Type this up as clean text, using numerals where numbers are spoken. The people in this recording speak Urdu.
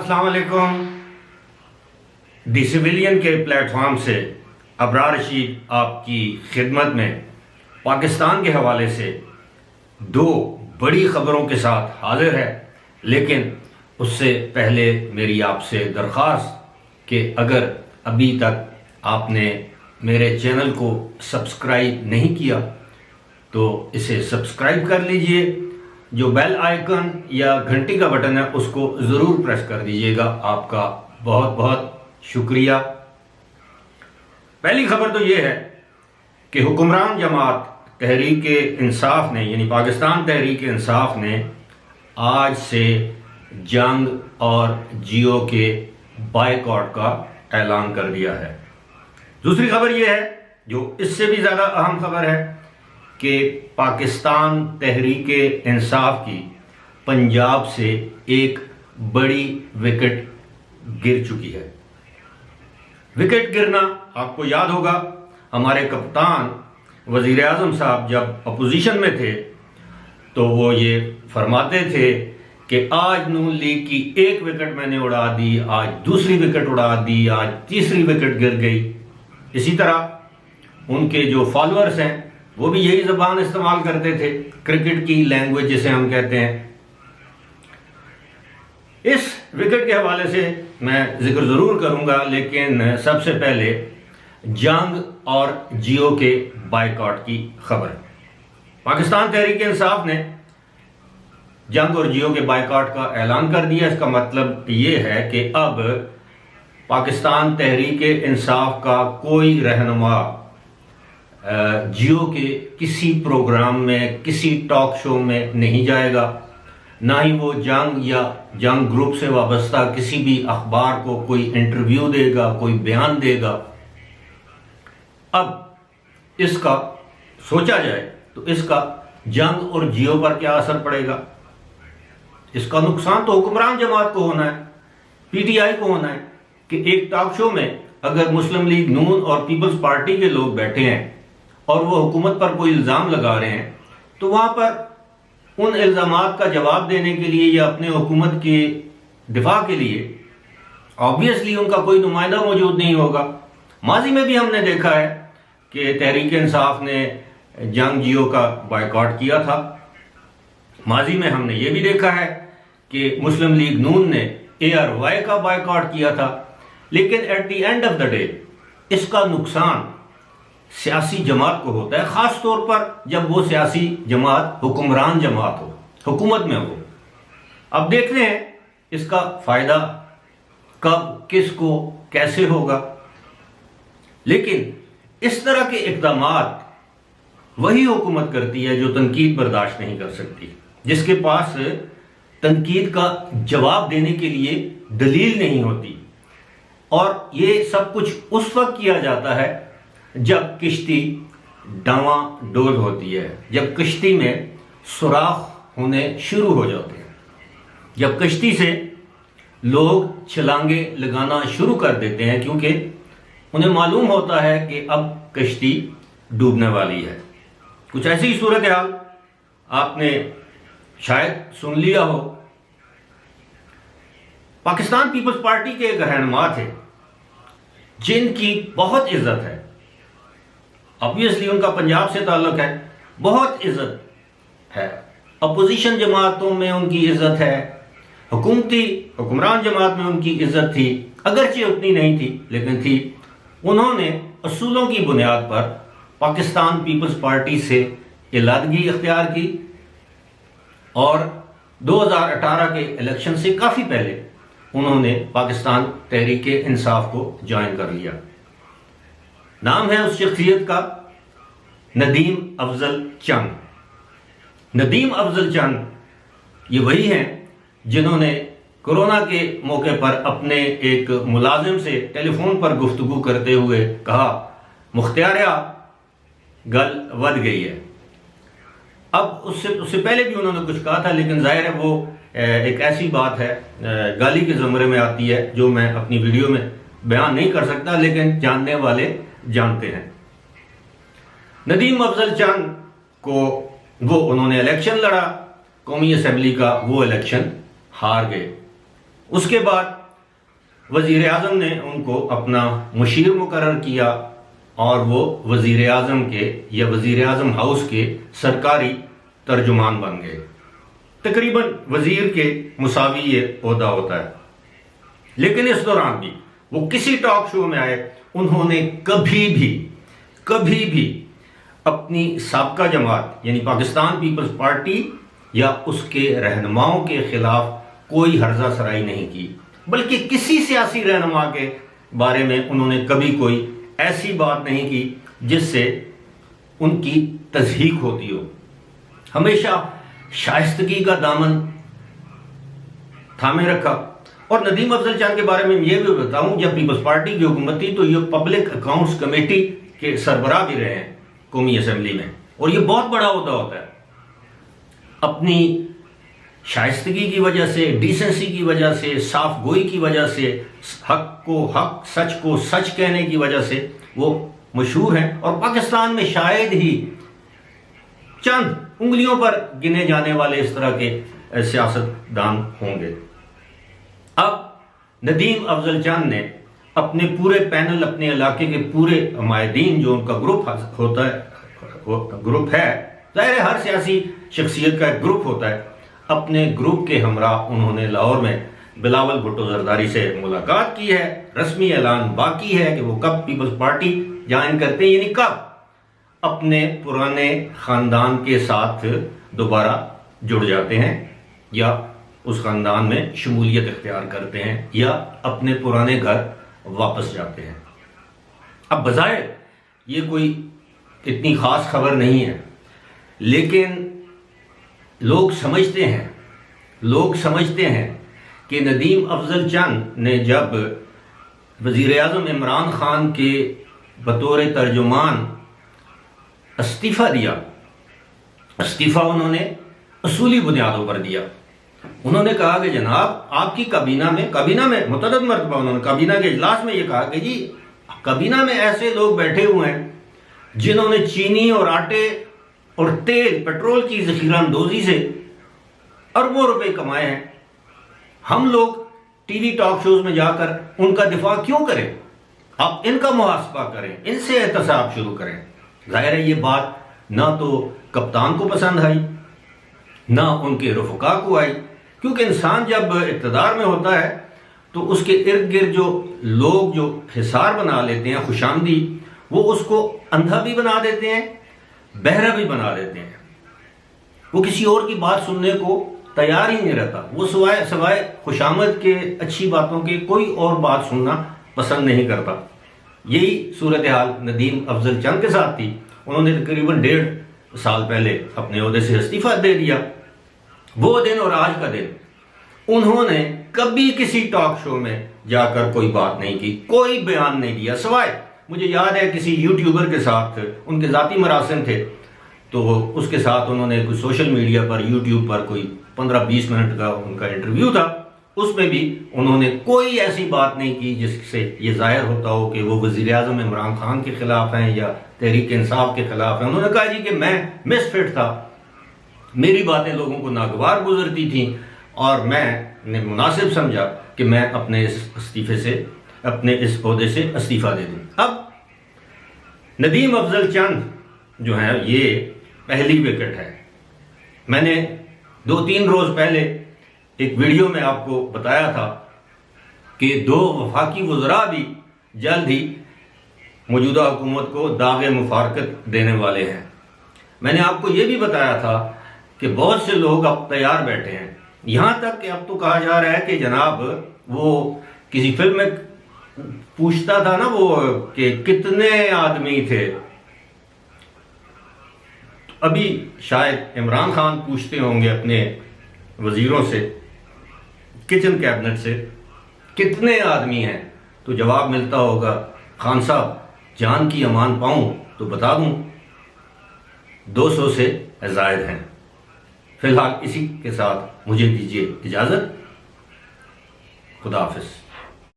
السلام علیکم۔ دی سویلین کے پلیٹ فارم سے ابرار رشید آپ کی خدمت میں پاکستان کے حوالے سے دو بڑی خبروں کے ساتھ حاضر ہے، لیکن اس سے پہلے میری آپ سے درخواست کہ اگر ابھی تک آپ نے میرے چینل کو سبسکرائب نہیں کیا تو اسے سبسکرائب کر لیجئے، جو بیل آئیکن یا گھنٹی کا بٹن ہے اس کو ضرور پریس کر دیجئے گا۔ آپ کا بہت بہت شکریہ۔ پہلی خبر تو یہ ہے کہ حکمران جماعت تحریک انصاف نے یعنی پاکستان تحریک انصاف نے آج سے جنگ اور جیو کے بائیکاٹ کا اعلان کر دیا ہے۔ دوسری خبر یہ ہے جو اس سے بھی زیادہ اہم خبر ہے کہ پاکستان تحریک انصاف کی پنجاب سے ایک بڑی وکٹ گر چکی ہے۔ وکٹ گرنا آپ کو یاد ہوگا، ہمارے کپتان وزیر اعظم صاحب جب اپوزیشن میں تھے تو وہ یہ فرماتے تھے کہ آج نون لیگ کی ایک وکٹ میں نے اڑا دی، آج دوسری وکٹ اڑا دی، آج تیسری وکٹ گر گئی۔ اسی طرح ان کے جو فالورز ہیں وہ بھی یہی زبان استعمال کرتے تھے، کرکٹ کی لینگویج جسے ہم کہتے ہیں۔ اس وکٹ کے حوالے سے میں ذکر ضرور کروں گا، لیکن سب سے پہلے جنگ اور جیو کے بائیکاٹ کی خبر۔ پاکستان تحریک انصاف نے جنگ اور جیو کے بائیکاٹ کا اعلان کر دیا۔ اس کا مطلب یہ ہے کہ اب پاکستان تحریک انصاف کا کوئی رہنما جیو کے کسی پروگرام میں، کسی ٹاک شو میں نہیں جائے گا، نہ ہی وہ جنگ یا جنگ گروپ سے وابستہ کسی بھی اخبار کو کوئی انٹرویو دے گا، کوئی بیان دے گا۔ اب اس کا سوچا جائے تو اس کا جنگ اور جیو پر کیا اثر پڑے گا؟ اس کا نقصان تو حکمران جماعت کو ہونا ہے، پی ٹی آئی کو ہونا ہے کہ ایک ٹاک شو میں اگر مسلم لیگ نون اور پیپلز پارٹی کے لوگ بیٹھے ہیں اور وہ حکومت پر کوئی الزام لگا رہے ہیں تو وہاں پر ان الزامات کا جواب دینے کے لیے یا اپنے حکومت کے دفاع کے لیے آبویسلی ان کا کوئی نمائندہ موجود نہیں ہوگا۔ ماضی میں بھی ہم نے دیکھا ہے کہ تحریک انصاف نے جنگ جیو کا بائیکاٹ کیا تھا۔ ماضی میں ہم نے یہ بھی دیکھا ہے کہ مسلم لیگ نون نے اے آر وائی کا بائیکاٹ کیا تھا، لیکن at the end of the day اس کا نقصان سیاسی جماعت کو ہوتا ہے، خاص طور پر جب وہ سیاسی جماعت حکمران جماعت ہو، حکومت میں ہو۔ اب دیکھتے ہیں اس کا فائدہ کب، کس کو، کیسے ہوگا۔ لیکن اس طرح کے اقدامات وہی حکومت کرتی ہے جو تنقید برداشت نہیں کر سکتی، جس کے پاس تنقید کا جواب دینے کے لیے دلیل نہیں ہوتی، اور یہ سب کچھ اس وقت کیا جاتا ہے جب کشتی ڈاواں ڈول ہوتی ہے، جب کشتی میں سوراخ ہونے شروع ہو جاتے ہیں، جب کشتی سے لوگ چھلانگیں لگانا شروع کر دیتے ہیں، کیونکہ انہیں معلوم ہوتا ہے کہ اب کشتی ڈوبنے والی ہے۔ کچھ ایسی صورتحال آپ نے شاید سن لیا ہو۔ پاکستان پیپلز پارٹی کے ایک رہنما تھے جن کی بہت عزت ہے، obviously ان کا پنجاب سے تعلق ہے، بہت عزت ہے، اپوزیشن جماعتوں میں ان کی عزت ہے، حکمران جماعت میں ان کی عزت تھی، اگرچہ اتنی نہیں تھی لیکن تھی۔ انہوں نے اصولوں کی بنیاد پر پاکستان پیپلز پارٹی سے علیحدگی اختیار کی اور 2018 کے الیکشن سے کافی پہلے انہوں نے پاکستان تحریک انصاف کو جوائن کر لیا۔ نام ہے اس شخصیت کا ندیم افضل چند۔ ندیم افضل چند یہ وہی ہیں جنہوں نے کورونا کے موقع پر اپنے ایک ملازم سے ٹیلی فون پر گفتگو کرتے ہوئے کہا، مختاریہ گل ود گئی ہے۔ اب اس سے پہلے بھی انہوں نے کچھ کہا تھا، لیکن ظاہر ہے وہ ایک ایسی بات ہے گالی کے زمرے میں آتی ہے جو میں اپنی ویڈیو میں بیان نہیں کر سکتا، لیکن جاننے والے جانتے ہیں۔ ندیم افضل چند کو انہوں نے الیکشن لڑا قومی اسمبلی کا، وہ الیکشن ہار گئے۔ اس کے بعد وزیر اعظم نے ان کو اپنا مشیر مقرر کیا اور وہ وزیر اعظم کے یا وزیر اعظم ہاؤس کے سرکاری ترجمان بن گئے۔ تقریباً وزیر کے مساوی یہ عہدہ ہوتا ہے، لیکن اس دوران بھی وہ کسی ٹاک شو میں آئے، انہوں نے کبھی بھی اپنی سابقہ جماعت یعنی پاکستان پیپلز پارٹی یا اس کے رہنماؤں کے خلاف کوئی ہرزہ سرائی نہیں کی، بلکہ کسی سیاسی رہنما کے بارے میں انہوں نے کبھی کوئی ایسی بات نہیں کی جس سے ان کی تضحیک ہوتی ہو۔ ہمیشہ شائستگی کا دامن تھامے رکھا۔ اور ندیم افضل چاند کے بارے میں یہ بھی بتاؤں، جب پیپلز پارٹی کی حکومت تھی تو یہ پبلک اکاؤنٹس کمیٹی کے سربراہ بھی رہے ہیں قومی اسمبلی میں، اور یہ بہت بڑا عہدہ ہوتا ہے۔ اپنی شائستگی کی وجہ سے، ڈیسنسی کی وجہ سے، صاف گوئی کی وجہ سے، حق کو حق، سچ کو سچ کہنے کی وجہ سے وہ مشہور ہیں، اور پاکستان میں شاید ہی چند انگلیوں پر گنے جانے والے اس طرح کے سیاست دان ہوں گے۔ اب ندیم افضل چاند نے اپنے پورے پینل، اپنے علاقے کے پورے عمائدین جو ان کا گروپ ہوتا ہے، ظاہر ہے ہر سیاسی شخصیت کا ایک گروپ ہوتا ہے، اپنے گروپ کے ہمراہ انہوں نے لاہور میں بلاول بھٹو زرداری سے ملاقات کی ہے۔ رسمی اعلان باقی ہے کہ وہ کب پیپلز پارٹی جوائن کرتے ہیں، یعنی کب اپنے پرانے خاندان کے ساتھ دوبارہ جڑ جاتے ہیں یا اس خاندان میں شمولیت اختیار کرتے ہیں یا اپنے پرانے گھر واپس جاتے ہیں۔ اب بظاہر یہ کوئی اتنی خاص خبر نہیں ہے، لیکن لوگ سمجھتے ہیں کہ ندیم افضل چند نے جب وزیر اعظم عمران خان کے بطور ترجمان استعفیٰ دیا، استعفیٰ انہوں نے اصولی بنیادوں پر دیا۔ انہوں نے کہا کہ جناب آپ کی کابینہ میں متعدد مرتبہ انہوں نے کابینہ کے اجلاس میں یہ کہا کہ جی کابینہ میں ایسے لوگ بیٹھے ہوئے ہیں جنہوں نے چینی اور آٹے اور تیل پیٹرول کی ذخیرہ اندوزی سے اربوں روپے کمائے ہیں، ہم لوگ ٹی وی ٹاک شوز میں جا کر ان کا دفاع کیوں کریں؟ آپ ان کا محاسبہ کریں، ان سے احتساب شروع کریں۔ ظاہر ہے یہ بات نہ تو کپتان کو پسند آئی نہ ان کے رفقا کو آئی، کیونکہ انسان جب اقتدار میں ہوتا ہے تو اس کے ارد گرد جو لوگ جو حصار بنا لیتے ہیں خوشامدی، وہ اس کو اندھا بھی بنا دیتے ہیں، بہرا بھی بنا دیتے ہیں۔ وہ کسی اور کی بات سننے کو تیار ہی نہیں رہتا، وہ سوائے خوشامد کے، اچھی باتوں کے کوئی اور بات سننا پسند نہیں کرتا۔ یہی صورتحال ندیم افضل چند کے ساتھ تھی۔ انہوں نے تقریباً 1.5 سال پہلے اپنے عہدے سے استعفیٰ دے دیا۔ وہ دن اور آج کا دن انہوں نے کبھی کسی ٹاک شو میں جا کر کوئی بات نہیں کی، کوئی بیان نہیں دیا، سوائے مجھے یاد ہے کسی یوٹیوبر کے ساتھ ان کے ذاتی مراسم تھے تو اس کے ساتھ انہوں نے کوئی سوشل میڈیا پر یوٹیوب پر کوئی 15-20 منٹ کا ان کا انٹرویو تھا، اس میں بھی انہوں نے کوئی ایسی بات نہیں کی جس سے یہ ظاہر ہوتا ہو کہ وہ وزیر اعظم عمران خان کے خلاف ہیں یا تحریک انصاف کے خلاف ہیں۔ انہوں نے کہا جی کہ میں مس فٹ تھا، میری باتیں لوگوں کو ناگوار گزرتی تھیں اور میں نے مناسب سمجھا کہ میں اپنے اس عہدے سے استعفیٰ دے دوں۔ اب ندیم افضل چند جو ہیں یہ پہلی وکٹ ہے۔ میں نے 2-3 روز پہلے ایک ویڈیو میں آپ کو بتایا تھا کہ 2 وفاقی وزراء بھی جلد ہی موجودہ حکومت کو داغ مفارقت دینے والے ہیں۔ میں نے آپ کو یہ بھی بتایا تھا کہ بہت سے لوگ اب تیار بیٹھے ہیں، یہاں تک کہ اب تو کہا جا رہا ہے کہ جناب وہ کسی فلم میں پوچھتا تھا نا وہ کہ کتنے آدمی تھے، ابھی شاید عمران خان پوچھتے ہوں گے اپنے وزیروں سے، کچن کیبنٹ سے، کتنے آدمی ہیں، تو جواب ملتا ہوگا خان صاحب جان کی امان پاؤں تو بتا دوں 200 سے زائد ہیں۔ فی الحال اسی کے ساتھ مجھے دیجیے اجازت، خدا حافظ۔